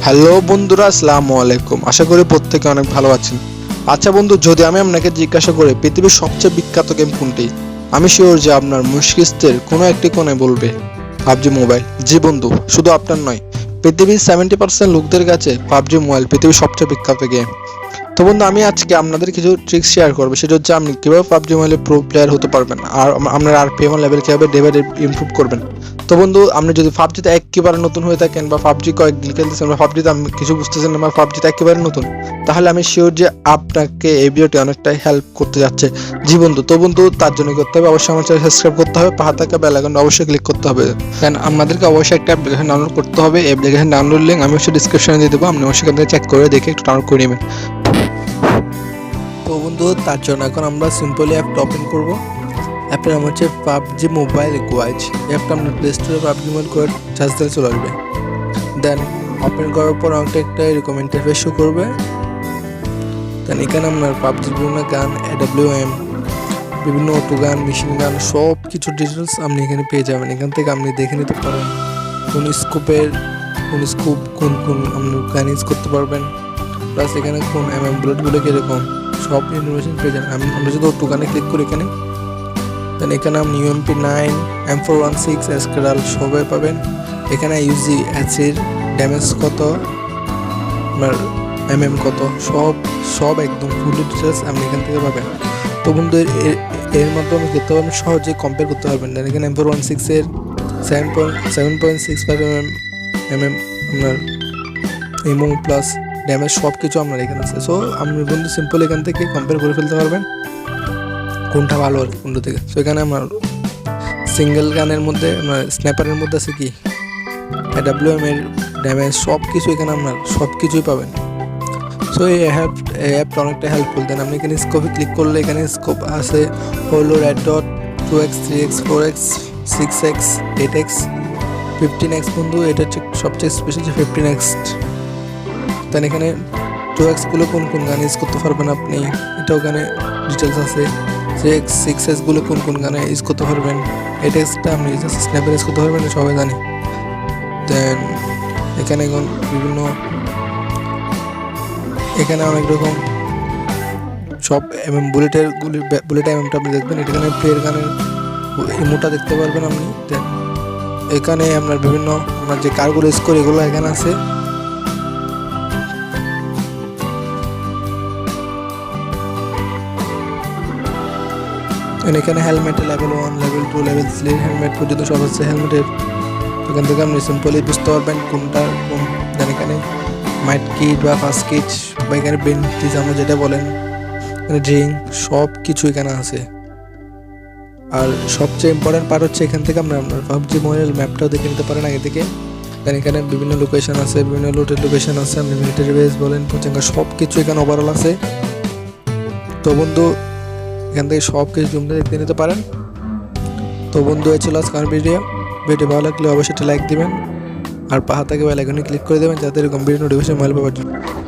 Hello বন্ধুরা, আসসালামু আলাইকুম। আশা করি প্রত্যেকে অনেক ভালো আছেন। আচ্ছা বন্ধু, যদি আমি আপনাকে জিজ্ঞাসা করি পৃথিবীর সবচেয়ে বিখ্যাত গেম কোনটি, আমি শিওর যে আপনার মস্তিষ্কের কোনো একটি কোণে বলবে পাবজি মোবাইল। জি বন্ধু, শুধু আপনার নয়, পৃথিবীর 70% লোকদের কাছে পাবজি মোবাইল পৃথিবীর সবচেয়ে বিখ্যাত গেম। তো বন্ধু, আমি আজকে আপনাদের কিছু ট্রিক্স শেয়ার করবো। সেটা হচ্ছে আপনি কীভাবে পাবজি মোবাইলে প্রো প্লেয়ার হতে পারবেন, আর আপনার আরপিএম লেভেল কীভাবে ডে বাই ডে ইমপ্রুভ করবেন। তো বন্ধু, আপনি যদি পাবজিতে একেবারে নতুন হয়ে থাকেন বা পাবজি কয়েকদিন খেলতেছেন বা পাবজিতে আমি কিছু বুঝতেছেন না বা পাবজিতে একেবারে নতুন, তাহলে আমি শিওর যে আপনাকে এই ভিডিওটি অনেকটাই হেল্প করতে যাচ্ছে। জি বন্ধু, তো বন্ধু তার জন্য করতে হবে অবশ্যই আমার চ্যানেল সাবস্ক্রাইব করতে হবে, পাশে থাকা বেল আইকনটা অবশ্যই ক্লিক করতে হবে। দেন আপনাদেরকে অবশ্যই একটা অ্যাপ্লিকেশন ডাউনলোড করতে হবে। অ্যাপ্লিকেশন ডাউনলোড লিঙ্ক আমি অবশ্যই ডিসক্রিপশনে দিয়ে দেবো, আপনি অবশ্যই সেখান থেকে চেক করে দেখে একটু ডাউনলোড করে নেবেন। তো বন্ধু, তার জন্য এখন আমরা সিম্পলি অ্যাপটা ওপেন করবো। অ্যাপটার নাম হচ্ছে পাবজি মোবাইল কোয়াইজ। অ্যাপটা আপনার প্লে স্টোরে পাবজি মোবাইল কোয়াইজ চার্জ দিলে চলে আসবে। দেন ওপেন করার পর আমাকে একটা এরকম ইন্টারফেস শো করবে। দেন এখানে আপনার পাবজির বিভিন্ন গান, AWM, বিভিন্ন অটো গান, মেশিন গান, সব কিছু ডিটেলস আপনি এখানে পেয়ে যাবেন। এখান থেকে আপনি দেখে নিতে পারেন কোন স্কোপের কোন স্কোপ কোন কোন আপনি গান ইউজ করতে পারবেন, প্লাস এখানে কোন বুলেটগুলো কীরকম সব ইনফরমেশন পেয়ে যাবেন। আমরা যদি অটো গানে ক্লিক করি দেন এখানে আপনি UMP9, M416, এসকেডাল সবাই পাবেন। এখানে ইউজি অ্যাসির ড্যামেজ কত, আপনার কত, সব একদম ফুল ডিটেলস আপনি এখান থেকে পাবেন। তো বন্ধু, এর মাধ্যমে দেখতে পাবেন সহজে কম্পেয়ার করতে পারবেন। দেন এখানে M416 7.65 mm আপনার এমো প্লাস ড্যামেজ সব কিছু আপনার এখানে আছে। সো আপনি বন্ধু সিম্পল এখান থেকে কম্পেয়ার করে ফেলতে পারবেন কোনটা ভালো আর কোনটা থেকে। সো এখানে আমার সিঙ্গেল গানের মধ্যে আপনার স্ন্যাপারের মধ্যে আছে কি AWM এর ড্যামেজ সব কিছু, এখানে আপনার সব কিছুই পাবেন। সো এই অ্যাপটা অনেকটা হেল্পফুল। দেন আপনি এখানে স্কোপে ক্লিক করলে এখানে স্কোপ আছে হলো red dot 2x 3x 4x 6x 8x 15x। বন্ধু এটা হচ্ছে সবচেয়ে স্পেশাল যে 15x। দেন এখানে 2x গুলো কোন কোন গান ইউজ করতে পারবেন আপনি, এটা ওখানে ডিটেলস আছে। 6x গুলো কোন কোন গানে ইউজ করতে পারবেন, 8xটা আপনি স্ন্যাপার ইউজ করতে পারবেন, সবাই জানি। দেন এখানে এখন বিভিন্ন এখানে অনেক রকম সব বুলেট এমএমটা আপনি দেখবেন। এখানে প্লেয়ার গানের ইমোটা দেখতে পারবেন আপনি। দেন এখানে আপনার বিভিন্ন আপনার যে কারগুলো ইউজ করে এগুলো এখানে আছে। এখানে হেলমেটের লেভেল 1, লেভেল 2, লেভেল 3 হেলমেট পর্যন্ত সব আছে হেলমেটের। এখান থেকে আপনি সিম্পলি বুঝতে পারবেন কোনটা কোন। দেন এখানে মাইট কিট বা ফার্স্ট কিট বা এখানে বেন্টিজ আমরা যেটা বলেন, এখানে ড্রিঙ্ক সব কিছু এখানে আছে। আর সবচেয়ে ইম্পর্টেন্ট পার্ট হচ্ছে এখান থেকে আপনার পাবজি মোবাইল ম্যাপটাও দেখে নিতে পারেন আগে থেকে। দেন এখানে বিভিন্ন লোকেশন আছে, বিভিন্ন লুটের লোকেশন আছে, আপনি মিলিটারি বেস বলেন কোচিংকা সব কিছু এখানে ওভারঅল আছে। তো বন্ধু এখান থেকে সব কিছু জুম দেখতে নিতে পারেন। তো বন্ধু এই ছিল আজকের ভিডিও ভালো লাগলে অবশ্যই একটা লাইক দিবেন আর পাশে থাকা বেল আইকনে ক্লিক করে দেবেন যাতে এরকম ভিডিও নোটিফিকেশন মোবাইল পাওয়ার জন্য।